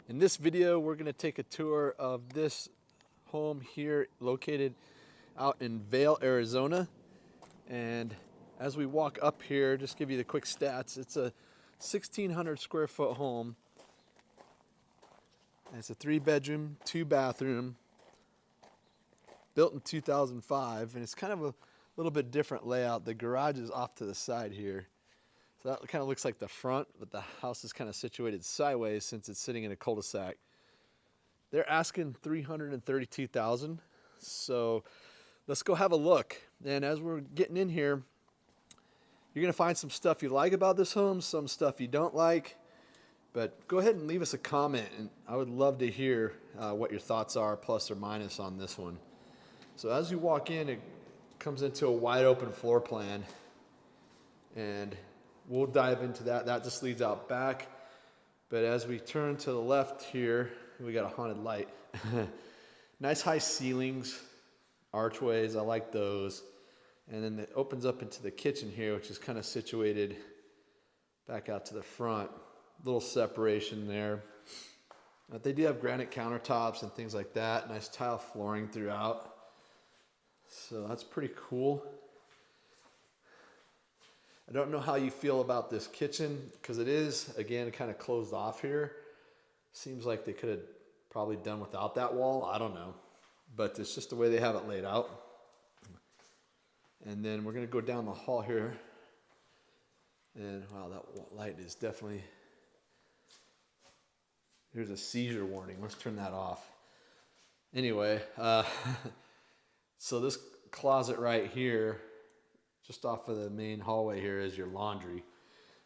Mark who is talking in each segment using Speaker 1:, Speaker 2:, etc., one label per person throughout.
Speaker 1: In this video, we're going to take a tour of this home here located out in Vail, Arizona. And as we walk up here, just give you the quick stats. It's a 1,600 square foot home. And it's a 3-bedroom, 2-bathroom, built in 2005. And it's kind of a little bit different layout. The garage is off to the side here. So that kind of looks like the front, but the house is kind of situated sideways since it's sitting in a cul-de-sac. They're asking $332,000. So let's go have a look. And as we're getting in here, you're going to find some stuff you like about this home, some stuff you don't like. But go ahead and leave us a comment, and I would love to hear what your thoughts are, plus or minus on this one. So as you walk in, it comes into a wide open floor plan, and we'll dive into that. That just leads out back. But as we turn to the left here, we got a haunted light. Nice high ceilings, archways, I like those. And then it opens up into the kitchen here, which is kind of situated back out to the front. Little separation there. They do have granite countertops and things like that. Nice tile flooring throughout. So that's pretty cool. I don't know how you feel about this kitchen because it is, again, kind of closed off here. Seems like they could have probably done without that wall. I don't know. But it's just the way they have it laid out. And then we're going to go down the hall here. And wow, that light is definitely... There's a seizure warning. Let's turn that off. Anyway, so this closet right here, just off of the main hallway here, is your laundry.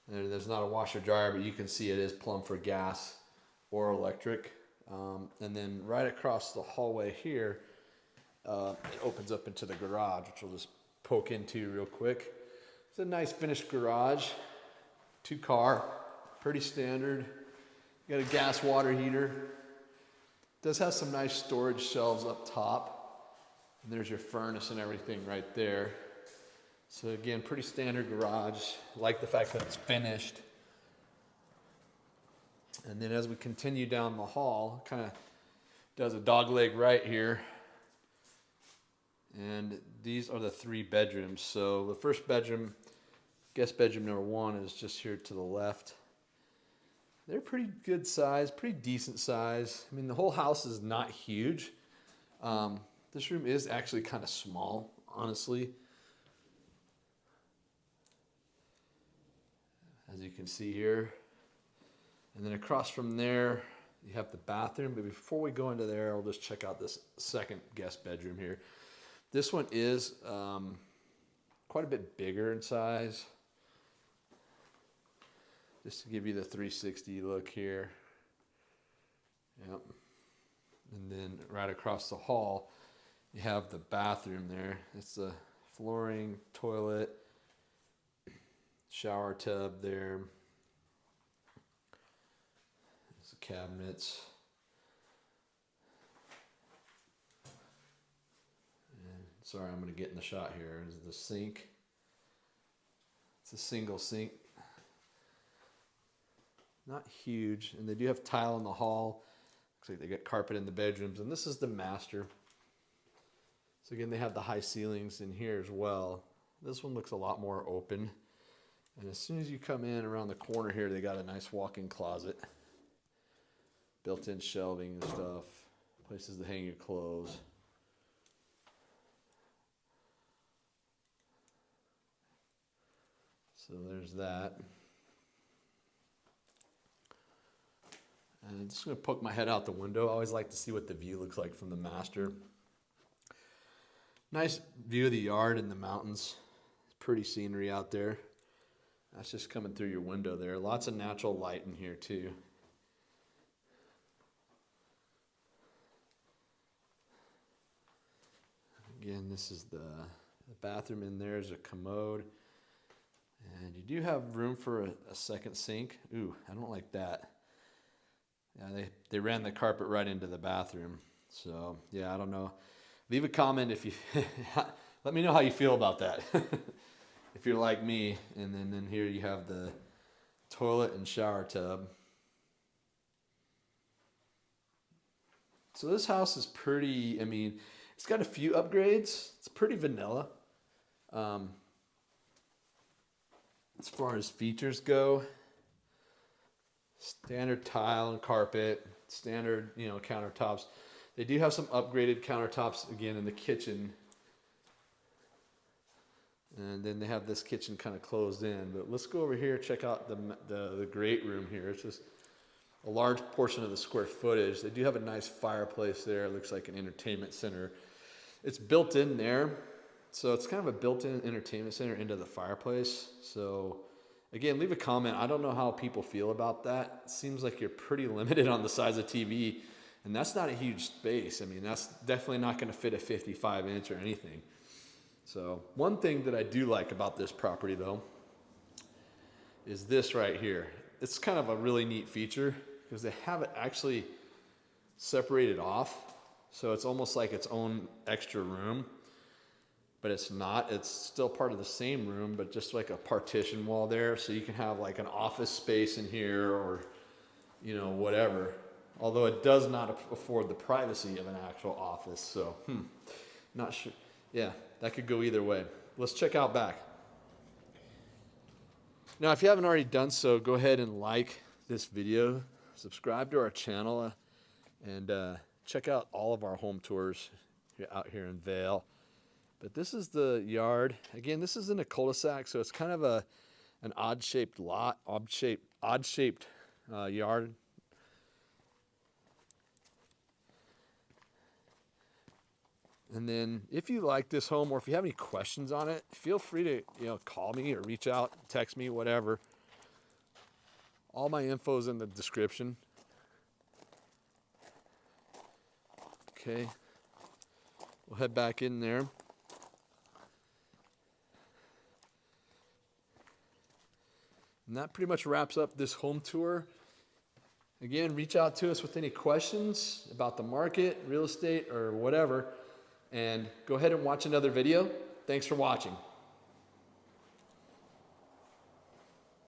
Speaker 1: And there's not a washer dryer, but you can see it is plumbed for gas or electric. And then right across the hallway here, it opens up into the garage, which we'll just poke into real quick. It's a nice finished garage, 2-car, pretty standard. You got a gas water heater. It does have some nice storage shelves up top. And there's your furnace and everything right there. So again, pretty standard garage. I like the fact that it's finished. And then as we continue down the hall, kind of does a dog leg right here. And these are the 3 bedrooms. So the first bedroom, guest bedroom number 1, is just here to the left. They're pretty good size, pretty decent size. I mean, the whole house is not huge. This room is actually kind of small, honestly. As you can see here. And then across from there, you have the bathroom. But before we go into there, I'll just check out this second guest bedroom here. This one is quite a bit bigger in size. Just to give you the 360 look here. Yep. And then right across the hall, you have the bathroom there. It's the flooring, toilet, shower tub there. There's the cabinets. And sorry, I'm going to get in the shot here. This is the sink. It's a single sink. Not huge, and they do have tile in the hall. Looks like they got carpet in the bedrooms, and this is the master. So again, they have the high ceilings in here as well. This one looks a lot more open. And as soon as you come in around the corner here, they got a nice walk-in closet. Built-in shelving and stuff. Places to hang your clothes. So there's that. And I'm just going to poke my head out the window. I always like to see what the view looks like from the master. Nice view of the yard and the mountains. Pretty scenery out there. That's just coming through your window there. Lots of natural light in here too. Again, this is the bathroom. In there is a commode. And you do have room for a second sink. Ooh, I don't like that. Yeah, they ran the carpet right into the bathroom. So, yeah, I don't know. Leave a comment if you... Let me know how you feel about that. If you're like me. And then here you have the toilet and shower tub. So this house is pretty, I mean, it's got a few upgrades. It's pretty vanilla. As far as features go, standard tile and carpet, standard, you know, countertops. They do have some upgraded countertops again in the kitchen. And then they have this kitchen kind of closed in. But let's go over here, check out the great room here. It's just a large portion of the square footage. They do have a nice fireplace there. It looks like an entertainment center. It's built in there. So it's kind of a built-in entertainment center into the fireplace. So again, leave a comment. I don't know how people feel about that. It seems like you're pretty limited on the size of TV. And that's not a huge space. I mean, that's definitely not going to fit a 55-inch or anything. So one thing that I do like about this property though is this right here. It's kind of a really neat feature because they have it actually separated off. So it's almost like its own extra room, but it's not. It's still part of the same room, but just like a partition wall there. So you can have like an office space in here or, you know, whatever. Although it does not afford the privacy of an actual office. So, not sure. Yeah, that could go either way. Let's check out back. Now, if you haven't already done so, go ahead and like this video, subscribe to our channel, and check out all of our home tours out here in Vail. But this is the yard. Again, this is in a cul-de-sac, so it's kind of an odd-shaped lot, odd-shaped yard. And then if you like this home or if you have any questions on it, feel free to, you know, call me or reach out, text me, whatever. All my info is in the description. Okay. We'll head back in there. And that pretty much wraps up this home tour. Again, reach out to us with any questions about the market, real estate, or whatever. And go ahead and watch another video. Thanks for watching.